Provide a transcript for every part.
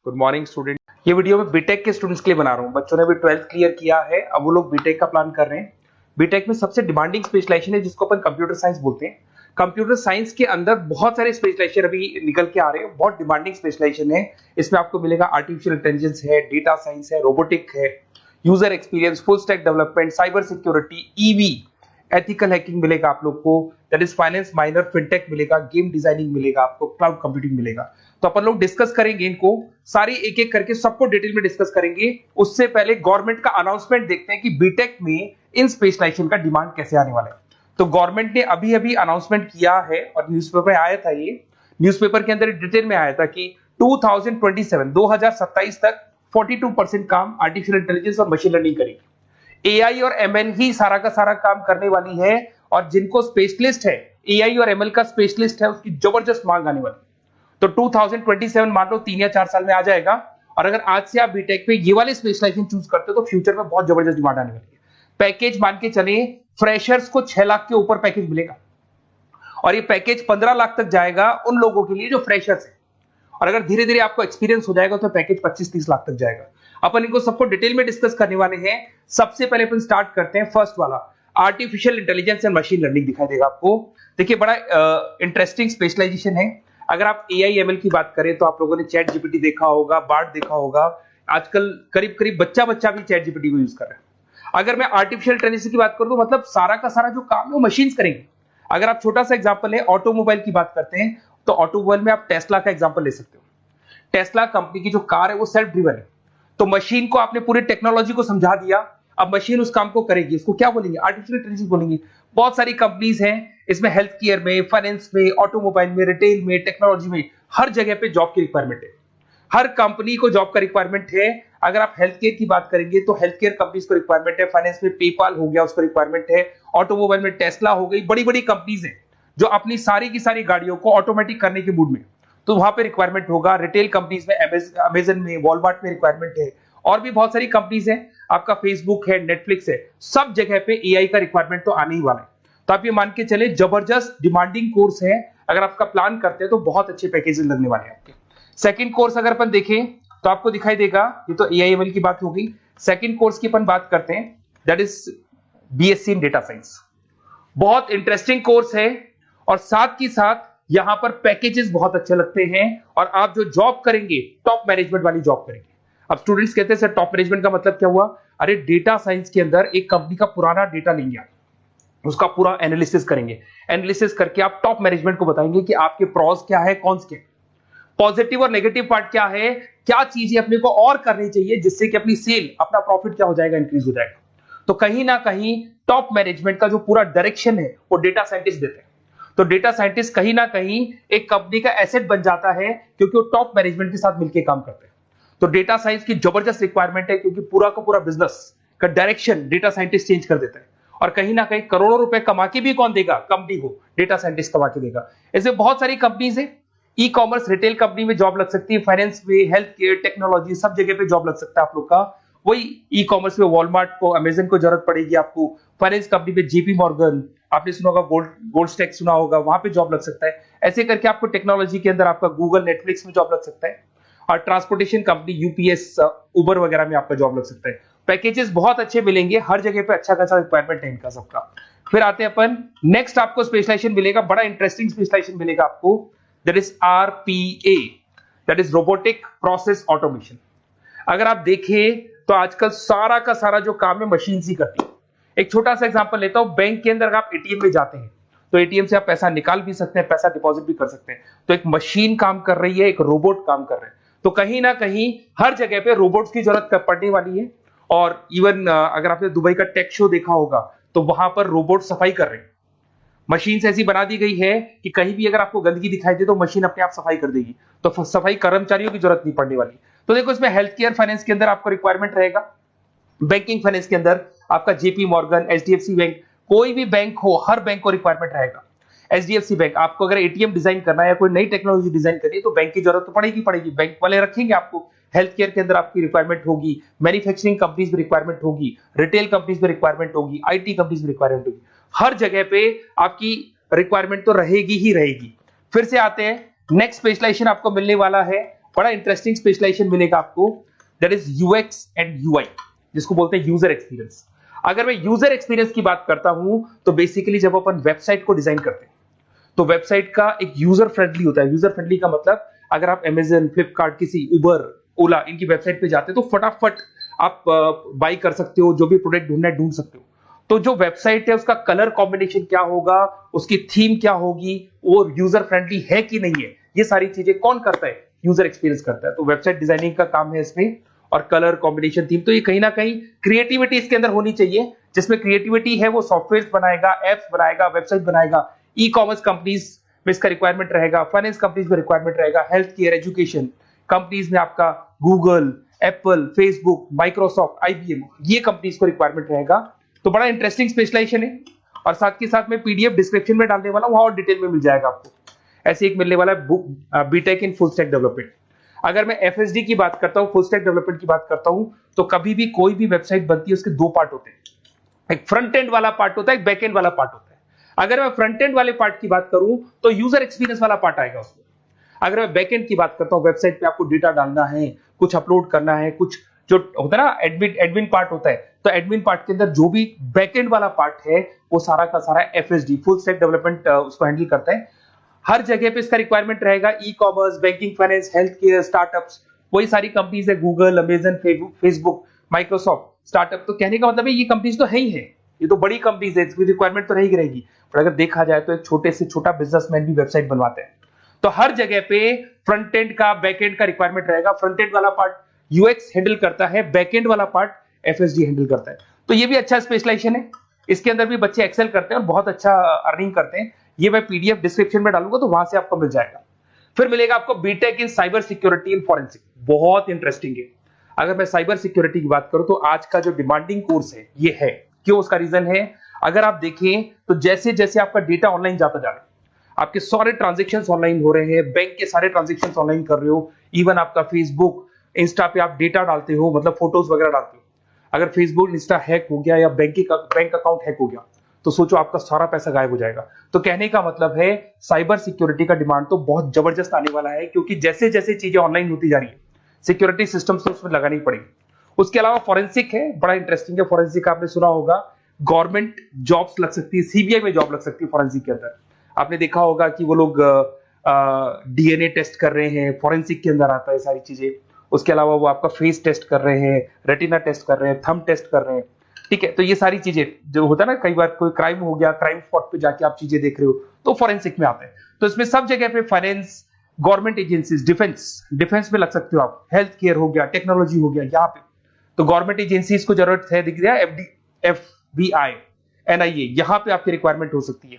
Good morning student. ये video मैं BTech के स्टूडेंट्स के लिए बना रहा हूँ। बच्चों ने भी 12th क्लियर किया है, अब वो लोग बीटेक का प्लान कर रहे हैं। बीटेक में सबसे डिमांडिंग स्पेशलाइजेशन है जिसको अपन कंप्यूटर साइंस बोलते हैं। कंप्यूटर साइंस के अंदर बहुत सारे स्पेशलाइजेशन अभी निकल के आ रहे हैं, बहुत डिमांडिंग स्पेशलाइजेशन है। इसमें आपको मिलेगा आर्टिफिशियल इंटेलिजेंस है, डेटा साइंस है, रोबोटिक है, user experience, full stack development, cyber security, EV, ethical hacking मिलेगा आप लोग को, that is finance minor, fintech मिलेगा, गेम डिजाइनिंग मिलेगा, आपको क्लाउड कंप्यूटिंग मिलेगा। तो अपन लोग डिस्कस करेंगे इनको सारी एक एक करके, सबको डिटेल में डिस्कस करेंगे। उससे पहले गवर्नमेंट का अनाउंसमेंट देखते हैं कि बीटेक में इन स्पेशलाइजेशन का डिमांड कैसे आने वाला है। तो गवर्नमेंट ने अभी अभी अनाउंसमेंट किया है और न्यूज़पेपर में आया था, ये न्यूज़पेपर के अंदर डिटेल में आया था कि 2027 तक 42% काम आर्टिफिशियल इंटेलिजेंस और मशीन लर्निंग करेगी। एआई और एमएल ही सारा का सारा काम करने वाली है, और जिनको स्पेशलिस्ट है, एआई और एमएल का स्पेशलिस्ट है, उसकी जबरदस्त मांग आने वाली है। तो 2027 मान लो 3 या 4 साल में आ जाएगा। और अगर आज से आप बीटेक पे ये वाले स्पेशलाइजेशन चूज करते हो तो फ्यूचर में बहुत जबरदस्त डिमांड आने वाली है। पैकेज मान के चले, फ्रेशर्स को 6 लाख के ऊपर पैकेज मिलेगा, और ये पैकेज 15 लाख तक जाएगा उन लोगों के लिए जो फ्रेशर्स है। और अगर धीरे धीरे आपको एक्सपीरियंस हो जाएगा तो पैकेज 25-30 लाख तक जाएगा। अपन इनको सबको डिटेल में डिस्कस करने वाले हैं। सबसे पहले अपन स्टार्ट करते हैं फर्स्ट वाला, artificial intelligence and machine learning दिखाई देगा आपको। देखिए बड़ा इंटरेस्टिंग स्पेशलाइजेशन है। अगर आप एआई एमएल की बात करें तो आप लोगों ने चैट जीपीटी देखा होगा, बार्ड देखा होगा। आजकल करीब करीब बच्चा भी चैट जीपीटी को यूज कर रहा है। अगर मैं आर्टिफिशियल इंटेलिजेंस की बात करूं तो मतलब सारा का सारा जो काम है वो मशीन्स करेंगे। अगर आप छोटा सा एग्जांपल है, ऑटोमोबाइल की बात करते हैं तो ऑटोमोबाइल में आप टेस्ला का एग्जांपल ले सकते हो। टेस्ला कंपनी की जो कार है वो सेल्फ ड्रिवन है। तो मशीन को आपने पूरी टेक्नोलॉजी को समझा दिया, अब मशीन उस काम को करेगी। इसको क्या बोलेंगे? आर्टिफिशियल इंटेलिजेंस बोलेंगे। बहुत सारी कंपनीज हैं इसमें, हेल्थ केयर में, फाइनेंस में, ऑटोमोबाइल में, रिटेल में, टेक्नोलॉजी में, हर जगह पे जॉब की रिक्वायरमेंट है। हर कंपनी को जॉब का रिक्वायरमेंट है। अगर आप हेल्थ केयर की बात करेंगे तो हेल्थ केयर कंपनीज को रिक्वायरमेंट है, फाइनेंस में पेपाल हो गया उसको रिक्वायरमेंट है, ऑटोमोबाइल में टेस्ला हो गई, बड़ी बड़ी कंपनीज हैं जो अपनी सारी की सारी गाड़ियों को ऑटोमेटिक करने के मूड में, तो वहां पे रिक्वायरमेंट होगा। रिटेल कंपनीज में अमेजन में, वॉलमार्ट में रिक्वायरमेंट है, और भी बहुत सारी कंपनीज हैं, आपका फेसबुक है, नेटफ्लिक्स है, सब जगह पे एआई का रिक्वायरमेंट तो आने ही वाला है। तो आप ये मान के चले जबरदस्त डिमांडिंग कोर्स है। अगर आपका प्लान करते हैं तो बहुत अच्छे पैकेजेस लगने वाले हैं आपके। सेकंड कोर्स अगर अपन देखें तो आपको दिखाई देगा, ये तो एआई एमएल की बात हो गई। सेकंड कोर्स की अपन बात करते हैं, that is BSc in data science. बहुत इंटरेस्टिंग कोर्स है, और साथ ही साथ यहां पर पैकेजेस बहुत अच्छे लगते हैं, और आप जो जॉब करेंगे टॉप मैनेजमेंट वाली जॉब करेंगे। अब स्टूडेंट्स कहते हैं सर टॉप मैनेजमेंट का मतलब क्या हुआ? अरे डेटा साइंस के अंदर एक कंपनी का पुराना डेटा लेंगे आप, उसका पूरा एनालिसिस करेंगे, एनालिसिस करके आप टॉप मैनेजमेंट को बताएंगे कि आपके प्रॉस क्या है, कॉन्स क्या है, पॉजिटिव और नेगेटिव पार्ट क्या है, क्या चीजें अपने को और करनी चाहिए जिससे कि अपनी सेल, अपना प्रॉफिट क्या हो जाएगा, इंक्रीज हो जाएगा। तो कहीं ना कहीं टॉप मैनेजमेंट का जो पूरा डायरेक्शन है वो डेटा साइंटिस्ट देते हैं। तो डेटा साइंटिस्ट कहीं ना कहीं एक कंपनी का एसेट बन जाता है, क्योंकि वो टॉप मैनेजमेंट के साथ मिलकर काम करते हैं। तो डेटा साइंस की जबरदस्त रिक्वायरमेंट है, क्योंकि पूरा का पूरा बिजनेस का डायरेक्शन डेटा साइंटिस्ट चेंज कर देता है। और कहीं ना कहीं करोड़ों रुपए कमा के भी कौन देगा? कंपनी को डेटा साइंटिस्ट कमा के देगा। ऐसे बहुत सारी कंपनीज है, ई कॉमर्स, रिटेल कंपनी में जॉब लग सकती है, फाइनेंस में, हेल्थ केयर, टेक्नोलॉजी, सब जगह पे जॉब लग सकता है आप लोग का। वही ई कॉमर्स में वॉलमार्ट को, अमेजन को जरूरत पड़ेगी आपको। फाइनेंस कंपनी में जेपी मॉर्गन, आपने सुना होगा, गोल्ड स्टैक सुना होगा, वहां पे जॉब लग सकता है। ऐसे करके आपको टेक्नोलॉजी के अंदर आपका गूगल, नेटफ्लिक्स में जॉब लग सकता है। और ट्रांसपोर्टेशन कंपनी, यूपीएस, उबर वगैरह में आपका जॉब लग सकता है। पैकेजेस बहुत अच्छे मिलेंगे, हर जगह पे अच्छा खासा रिक्वायरमेंट है इनका सबका। फिर आते हैं अपन नेक्स्ट, आपको स्पेशलाइजेशन मिलेगा, बड़ा इंटरेस्टिंग स्पेशलाइजेशन मिलेगा आपको, that is RPA, that is robotic process automation. अगर आप देखें तो आजकल सारा का सारा जो काम है मशीन ही करती है। एक छोटा सा एग्जांपल लेता हूं, बैंक के अंदर अगर आप एटीएम में जाते हैं तो एटीएम से आप पैसा निकाल भी सकते हैं, पैसा डिपॉजिट भी कर सकते हैं। तो एक मशीन काम कर रही है, एक रोबोट काम कर रहे हैं। तो कहीं ना कहीं हर जगह पे रोबोट्स की जरूरत पड़ने वाली है। और इवन अगर आपने दुबई का टेक शो देखा होगा तो वहां पर रोबोट सफाई कर रहे हैं। मशीन ऐसी बना दी गई है कि कहीं भी अगर आपको गंदगी दिखाई दे तो मशीन अपने आप सफाई कर देगी। तो सफाई कर्मचारियों की जरूरत नहीं पड़ने वाली। तो देखो इसमें हेल्थ केयर, फाइनेंस के अंदर आपको रिक्वायरमेंट रहेगा। बैंकिंग फाइनेंस के अंदर आपका जेपी मॉर्गन, एचडीएफसी बैंक, कोई भी बैंक हो, हर बैंक को रिक्वायरमेंट रहेगा। एचडीएफसी बैंक, आपको अगर एटीएम डिजाइन करना है या कोई नई टेक्नोलॉजी डिजाइन करनी है तो बैंक की जरूरत तो पड़ेगी, बैंक वाले रखेंगे आपको। हेल्थ केयर के अंदर आपकी रिक्वायरमेंट होगी, मैन्युफैक्चरिंग कंपनीज में रिक्वायरमेंट होगी, रिटेल कंपनीज में रिक्वायरमेंट होगी, आईटी कंपनीज में रिक्वायरमेंट होगी। हर जगह पे आपकी रिक्वायरमेंट तो रहेगी ही रहेगी। फिर से आते हैं, नेक्स्ट स्पेशलाइजेशन आपको मिलने वाला है बड़ा इंटरेस्टिंग स्पेशलाइजेशन मिलेगा आपको, that is UX and UI, जिसको बोलते हैं यूजर एक्सपीरियंस। अगर मैं यूजर एक्सपीरियंस की बात करता हूं तो बेसिकली जब अपन वेबसाइट को डिजाइन करते हैं तो वेबसाइट का एक यूजर फ्रेंडली होता है। यूजर फ्रेंडली का मतलब अगर आप अमेजन, फ्लिपकार्ट, किसी उबर, ओला इनकी वेबसाइट पे जाते हैं तो फटाफट आप बाई कर सकते हो, जो भी प्रोडक्ट ढूंढना है ढूंढ सकते हो। तो जो वेबसाइट है उसका कलर कॉम्बिनेशन क्या होगा, उसकी थीम क्या होगी, वो यूजर फ्रेंडली है कि नहीं है, ये सारी चीजें कौन करता है, यूजर एक्सपीरियंस करता है। तो वेबसाइट डिजाइनिंग का काम है इसमें, और कलर कॉम्बिनेशन, थीम, तो ये कहीं ना कहीं क्रिएटिविटी इसके अंदर होनी चाहिए। जिसमें क्रिएटिविटी है वो सॉफ्टवेयर बनाएगा, एप्स बनाएगा, वेबसाइट बनाएगा। ई कॉमर्स कंपनीज में इसका रिक्वायरमेंट रहेगा, फाइनेंस कंपनीज में रिक्वायरमेंट रहेगा, हेल्थ केयर, एजुकेशन कंपनीज में आपका Google, Apple, Facebook, Microsoft, IBM, ये कंपनीज को रिक्वायरमेंट रहेगा। तो बड़ा इंटरेस्टिंग स्पेशलाइजेशन है। और साथ के साथ में पीडीएफ डिस्क्रिप्शन में डालने वाला हूं, वहां और डिटेल में मिल जाएगा आपको। ऐसे एक मिलने वाला है book, BTech in full stack development. अगर मैं एफएसडी की बात करता हूं, फुल स्टैक डेवलपमेंट की बात करता हूं, तो कभी भी कोई भी वेबसाइट बनती है उसके दो पार्ट होते हैं, एक फ्रंट एंड वाला पार्ट होता है, एक बैक एंड वाला पार्ट होता है। अगर मैं फ्रंट एंड वाले पार्ट की बात करूं तो यूजर एक्सपीरियंस वाला पार्ट आएगा उसमें। अगर मैं बैक एंड की बात करता हूं, वेबसाइट पे आपको डेटा डालना है, कुछ अपलोड करना है, कुछ जो होता है ना एडमिन पार्ट होता है, तो एडमिन पार्ट के अंदर जो भी बैक एंड वाला पार्ट है वो सारा का सारा एफएसडी, फुल स्टैक डेवलपमेंट, उसको हैंडल करता है। हर जगह पे इसका रिक्वायरमेंट रहेगा। E commerce, banking, finance, health care, startups, वही सारी कंपनीज है, Google, Amazon, Facebook, Microsoft, startup. तो कहने का मतलब है ये कंपनीज तो है ही है, ये तो बड़ी कंपनीज है, इसकी रिक्वायरमेंट तो रहेगी रहेगी। पर अगर देखा जाए तो एक छोटे से छोटा बिजनेसमैन भी वेबसाइट बनवाते हैं। तो हर जगह पे फ्रंट एंड का, बैक एंड का रिक्वायरमेंट रहेगा। फ्रंट एंड वाला पार्ट यूएक्स हैंडल करता है, बैक एंड वाला पार्ट एफएसडी हैंडल करता है। तो ये भी अच्छा स्पेशलाइजेशन है। इसके अंदर भी बच्चे एक्सेल करते हैं और बहुत अच्छा अर्निंग करते हैं। ये मैं पीडीएफ डिस्क्रिप्शन में डालूंगा तो वहां से आपको मिल जाएगा। फिर मिलेगा आपको BTech in cyber security and forensic, बहुत इंटरेस्टिंग है। अगर मैं साइबर सिक्योरिटी की बात करूं तो आज का जो डिमांडिंग कोर्स है ये है। क्यों? उसका रीजन है, अगर आप देखें तो जैसे जैसे आपका डेटा ऑनलाइन जाता जा रहा है, आपके सारे ट्रांजेक्शंस ऑनलाइन हो रहे हैं, बैंक के सारे ट्रांजेक्शंस ऑनलाइन कर रहे हो, इवन आपका फेसबुक, इंस्टा पे आप डेटा डालते हो, मतलब फोटोज वगैरह डालते हो। अगर फेसबुक, इंस्टा हैक हो गया या बैंक अकाउंट हैक हो गया तो सोचो आपका सारा पैसा गायब हो जाएगा। तो कहने का मतलब है साइबर सिक्योरिटी का डिमांड तो बहुत जबरदस्त आने वाला है, क्योंकि जैसे जैसे चीजें ऑनलाइन होती जा रही है सिक्योरिटी सिस्टम्स तो उसमें लगानी पड़ेगी। उसके अलावा फॉरेंसिक है, बड़ा इंटरेस्टिंग है। फॉरेंसिक आपने सुना होगा, गवर्नमेंट जॉब्स लग सकती है, सीबीआई में जॉब लग सकती है फॉरेंसिक के अंदर। आपने देखा होगा कि वो लोग डीएनए टेस्ट कर रहे हैं, फॉरेंसिक के अंदर आता है सारी चीजें। उसके अलावा वो आपका फेस टेस्ट कर रहे हैं, रेटिना टेस्ट कर रहे हैं, थंब टेस्ट कर रहे हैं, ठीक है। तो ये सारी चीजें जो होता है ना, कई बार कोई क्राइम हो गया, क्राइम स्पॉट पे जाके आप चीजें देख रहे हो तो फॉरेंसिक में आता है। तो इसमें सब जगह पे फाइनेंस, गवर्नमेंट एजेंसीज, डिफेंस में लग सकते हो आप, हेल्थ केयर हो गया, टेक्नोलॉजी हो गया, यहाँ पे तो गवर्नमेंट एजेंसीज को जरूरत है, दिख गया एफबीआई, एनआईए, यहाँ पे आपकी रिक्वायरमेंट हो सकती है।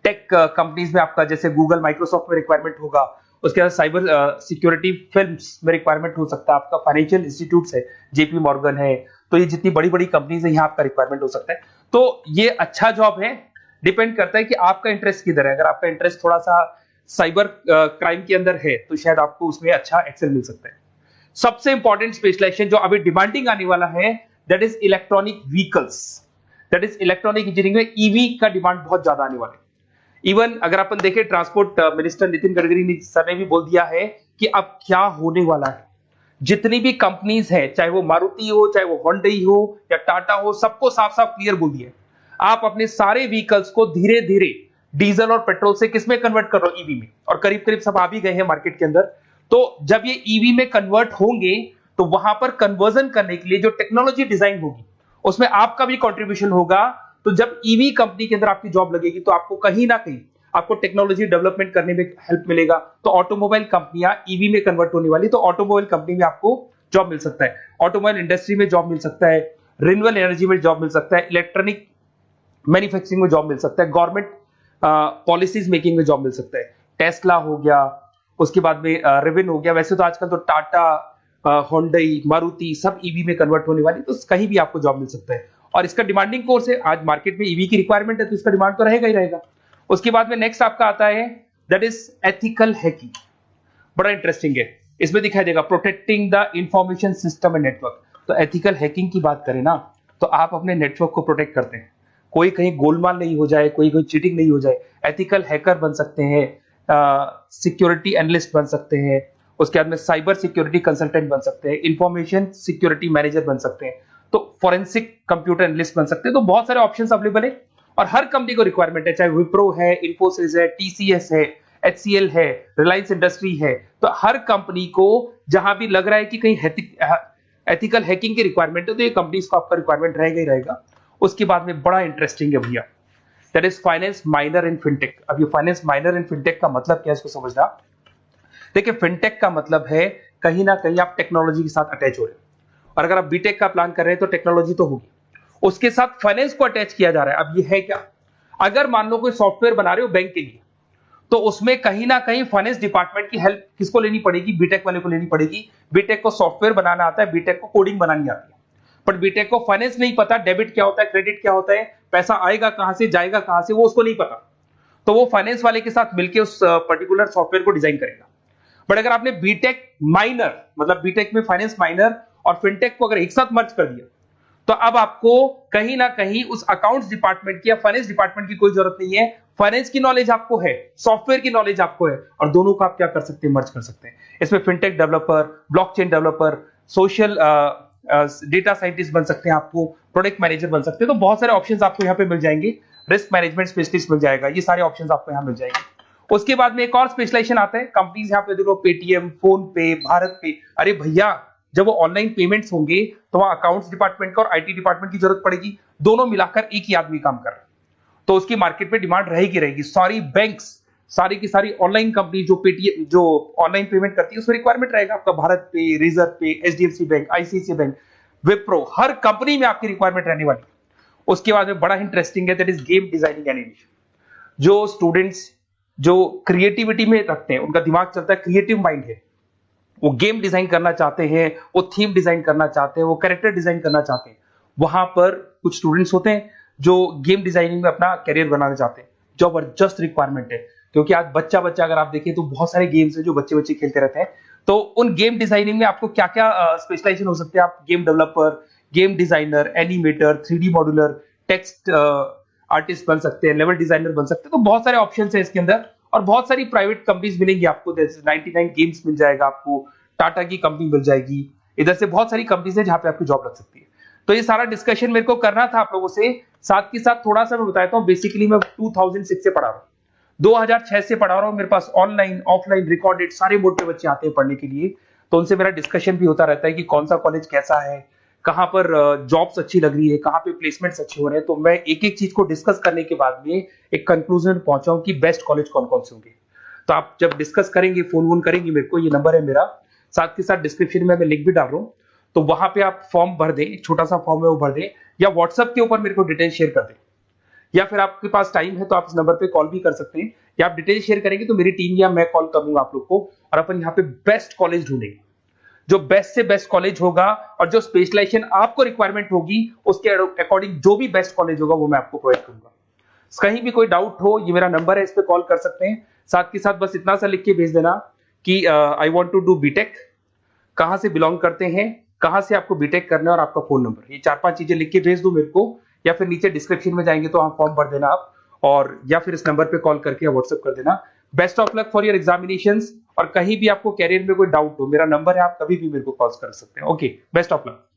टेक कंपनीज में आपका जैसे गूगल, माइक्रोसॉफ्ट में रिक्वायरमेंट होगा। उसके बाद साइबर सिक्योरिटी फिल्म्स में रिक्वायरमेंट हो सकता है आपका, फाइनेंशियल इंस्टीट्यूट्स है, जेपी मॉर्गन है, तो ये जितनी बड़ी बड़ी कंपनीज है यहाँ आपका रिक्वायरमेंट हो सकता है। तो ये अच्छा जॉब है, डिपेंड करता है कि आपका इंटरेस्ट किधर है। अगर आपका इंटरेस्ट थोड़ा सा साइबर क्राइम के अंदर है तो शायद आपको उसमें अच्छा एक्सेल मिल सकता है। सबसे इंपॉर्टेंट स्पेशलाइजेशन जो अभी डिमांडिंग आने वाला है, that is electronic vehicles, that is electronic engineering में ईवी का डिमांड बहुत ज्यादा आने वाला है। इवन अगर अपन देखें, transport minister Nitin Gadkari sir ने भी बोल दिया है कि अब क्या होने वाला है, जितनी भी कंपनीज है, चाहे वो मारुति हो, चाहे वो होंडई हो या टाटा हो, सबको साफ साफ क्लियर बोल दिया, आप अपने सारे व्हीकल्स को धीरे धीरे डीजल और पेट्रोल से किसमें कन्वर्ट कर रहे हो, ईवी में। और करीब करीब सब आ भी गए हैं मार्केट के अंदर। तो जब ये ईवी में कन्वर्ट होंगे तो वहां पर कन्वर्जन करने के लिए जो टेक्नोलॉजी डिजाइन होगी उसमें आपका भी कंट्रीब्यूशन होगा। तो जब ईवी कंपनी के अंदर आपकी जॉब लगेगी तो आपको कहीं ना कहीं आपको टेक्नोलॉजी डेवलपमेंट करने में हेल्प मिलेगा। तो ऑटोमोबाइल कंपनियां ईवी में कन्वर्ट होने वाली, तो ऑटोमोबाइल कंपनी में आपको जॉब मिल सकता है, ऑटोमोबाइल इंडस्ट्री में जॉब मिल सकता है, रिन्यूएबल एनर्जी में जॉब मिल सकता है, इलेक्ट्रॉनिक मैन्युफैक्चरिंग में जॉब मिल सकता है, गवर्नमेंट पॉलिसीज मेकिंग में जॉब मिल सकता है। टेस्ला हो गया, उसके बाद में रिविन हो गया। वैसे तो आजकल तो टाटा, होंडई, मारुति सब ईवी में कन्वर्ट होने वाली, तो कहीं भी आपको जॉब मिल सकता है। और इसका डिमांडिंग कोर्स है, आज मार्केट में ईवी की रिक्वायरमेंट है तो इसका डिमांड तो रहेगा ही रहेगा। उसके बाद में नेक्स्ट आपका आता है दैट इज एथिकल हैकिंग, बड़ा इंटरेस्टिंग है। इसमें दिखाई देगा protecting the information system and network. तो एथिकल हैकिंग की बात करें ना, तो आप अपने नेटवर्क को प्रोटेक्ट करते हैं, कोई कहीं गोलमाल नहीं हो जाए, कोई चीटिंग नहीं हो जाए। एथिकल हैकर बन सकते हैं, सिक्योरिटी एनालिस्ट बन सकते हैं, उसके बाद में साइबर सिक्योरिटी कंसल्टेंट बन सकते हैं, इंफॉर्मेशन सिक्योरिटी मैनेजर बन सकते हैं, तो फॉरेंसिक कंप्यूटर एनालिस्ट बन सकते हैं। तो बहुत सारे ऑप्शंस अवेलेबल है और हर कंपनी को रिक्वायरमेंट है, चाहे विप्रो है, इन्फोसिस है, टीसीएस है, एचसीएल है, रिलायंस इंडस्ट्री है। तो हर कंपनी को जहां भी लग रहा है कि कहीं एथिकल हैकिंग की रिक्वायरमेंट है तो ये कंपनीज को आपका रिक्वायरमेंट रहेगा ही रहेगा। उसके बाद में बड़ा इंटरेस्टिंग है भैया, that is finance minor in fintech. अब ये फाइनेंस माइनर इन फिनटेक का मतलब क्या है इसको समझना। देखिए फिनटेक का मतलब है कहीं ना कहीं आप टेक्नोलॉजी के साथ अटैच हो रहे हैं, और अगर आप बीटेक का प्लान कर रहे हैं तो टेक्नोलॉजी तो होगी, उसके साथ फाइनेंस को अटैच किया जा रहा है। अब ये है क्या, अगर मान लो कोई सॉफ्टवेयर बना रहे हो बैंक के लिए, तो उसमें कहीं ना कहीं फाइनेंस डिपार्टमेंट की हेल्प किसको लेनी पड़ेगी, बीटेक वाले को लेनी पड़ेगी। बीटेक को सॉफ्टवेयर बनाना आता है, बीटेक को कोडिंग बनानी आती है, बट बीटेक को फाइनेंस नहीं पता, डेबिट क्या होता है, क्रेडिट क्या होता है, पैसा आएगा कहां से जाएगा कहां से, वो उसको नहीं पता। तो वो फाइनेंस वाले के साथ मिलकर उस पर्टिकुलर सॉफ्टवेयर को डिजाइन करेगा। बट अगर आपने बीटेक माइनर मतलब बीटेक में फाइनेंस माइनर और फिनटेक को अगर एक साथ मर्ज कर दिया, तो अब आपको कहीं ना कहीं उस अकाउंट्स डिपार्टमेंट की या फाइनेंस डिपार्टमेंट की कोई जरूरत नहीं है। फाइनेंस की नॉलेज आपको है, सॉफ्टवेयर की नॉलेज आपको है, और दोनों को आप क्या कर सकते हैं, मर्ज कर सकते हैं। इसमें fintech developer, blockchain developer, social data scientist बन सकते हैं, आपको प्रोडक्ट मैनेजर बन सकते हैं। तो बहुत सारे ऑप्शंस आपको यहाँ पे मिल जाएंगे, रिस्क मैनेजमेंट स्पेशलिस्ट मिल जाएगा, ये सारे ऑप्शंस आपको यहाँ मिल जाएंगे। उसके बाद में एक और स्पेशलाइजेशन आता है, कंपनीज यहाँ पे देखो पेटीएम, फोन पे, भारत पे। अरे भैया जब वो ऑनलाइन पेमेंट्स होंगे तो वहां अकाउंट्स डिपार्टमेंट का और आईटी डिपार्टमेंट की जरूरत पड़ेगी, दोनों मिलाकर एक ही आदमी काम कर रहा है, तो उसकी मार्केट में डिमांड रहेगी रहेगी। सारी बैंक्स, सारी की सारी ऑनलाइन कंपनी जो पेटीएम जो ऑनलाइन पेमेंट करती है उसमें रिक्वायरमेंट रहेगा आपका, भारत पे, Razorpay, HDFC bank, ICICI bank, Wipro, हर कंपनी में आपकी रिक्वायरमेंट रहने वाली है। उसके बाद में बड़ा इंटरेस्टिंग है, that is game designing animation. जो स्टूडेंट्स जो क्रिएटिविटी में रखते हैं, उनका दिमाग चलता है, क्रिएटिव माइंड है, वो गेम डिजाइन करना चाहते हैं, वो थीम डिजाइन करना चाहते हैं, वो कैरेक्टर डिजाइन करना चाहते हैं, वहां पर कुछ स्टूडेंट्स होते हैं जो गेम डिजाइनिंग में अपना करियर बनाना चाहते हैं। जबरदस्त रिक्वायरमेंट है, क्योंकि आज बच्चा बच्चा अगर आप देखें तो बहुत सारे गेम्स हैं जो बच्चे बच्चे खेलते रहते हैं। तो उन गेम डिजाइनिंग में आपको क्या क्या स्पेशलाइजेशन हो सकते हैं, आप game developer, game designer, animator, 3D modular, text artist बन सकते हैं, लेवल डिजाइनर बन सकते हैं। तो बहुत सारे ऑप्शंस हैं इसके अंदर, और बहुत सारी प्राइवेट कंपनीज मिलेंगी आपको, जैसे 99 गेम्स मिल जाएगा आपको, टाटा की कंपनी मिल जाएगी, इधर से बहुत सारी कंपनीज है जहां पे आपकी जॉब लग सकती है। तो ये सारा डिस्कशन मेरे को करना था आप लोगों से, साथ के साथ थोड़ा सा मैं बताता हूँ। बेसिकली मैं 2006 से पढ़ा रहा हूँ, 2006 से पढ़ा रहा हूँ। मेरे पास ऑनलाइन ऑफलाइन रिकॉर्डेड सारे मोड पे बच्चे आते हैं पढ़ने के लिए, तो उनसे मेरा डिस्कशन भी होता रहता है कि कौन सा कॉलेज कैसा है, कहां पर जॉब्स अच्छी लग रही है, कहां पे प्लेसमेंट्स अच्छे हो रहे हैं। तो मैं एक एक चीज को डिस्कस करने के बाद में एक कंक्लूजन पहुंचा हूं कि बेस्ट कॉलेज कौन कौन से होंगे। तो आप जब डिस्कस करेंगे, फोन वोन करेंगे मेरे को, ये नंबर है मेरा, साथ के साथ डिस्क्रिप्शन में मैं लिंक भी डाल रहा हूँ, तो वहां पे आप फॉर्म भर दें, एक छोटा सा फॉर्म है वो भर दें, या व्हाट्सएप के ऊपर मेरे को डिटेल शेयर कर दें, या फिर आपके पास टाइम है तो आप इस नंबर पे कॉल भी कर सकते हैं, या आप डिटेल शेयर करेंगे तो मेरी टीम या मैं कॉल करूंगा आप लोग को, और अपन यहाँ पे बेस्ट कॉलेज ढूंढेंगे। जो बेस्ट से बेस्ट कॉलेज होगा और जो स्पेशलाइजेशन आपको रिक्वायरमेंट होगी उसके अकॉर्डिंग जो भी बेस्ट कॉलेज होगा वो मैं आपको प्रोवाइड करूंगा। कहीं भी कोई डाउट हो, ये मेरा नंबर है, इस पे कॉल कर सकते हैं। साथ के साथ बस इतना सा लिख के भेज देना कि I want to do BTech, कहां से बिलोंग करते हैं, कहां से आपको बीटेक करना है, और आपका फोन नंबर, ये 4-5 चीजें लिख के भेज दो मेरे को, या फिर नीचे डिस्क्रिप्शन में जाएंगे तो आप फॉर्म भर देना आप, और या फिर इस नंबर पे कॉल करके या व्हाट्सएप कर देना। Best of luck for your examinations, और कहीं भी आपको कैरियर में कोई डाउट हो, मेरा नंबर है, आप कभी भी मेरे को कॉल कर सकते हैं। Okay, best of luck.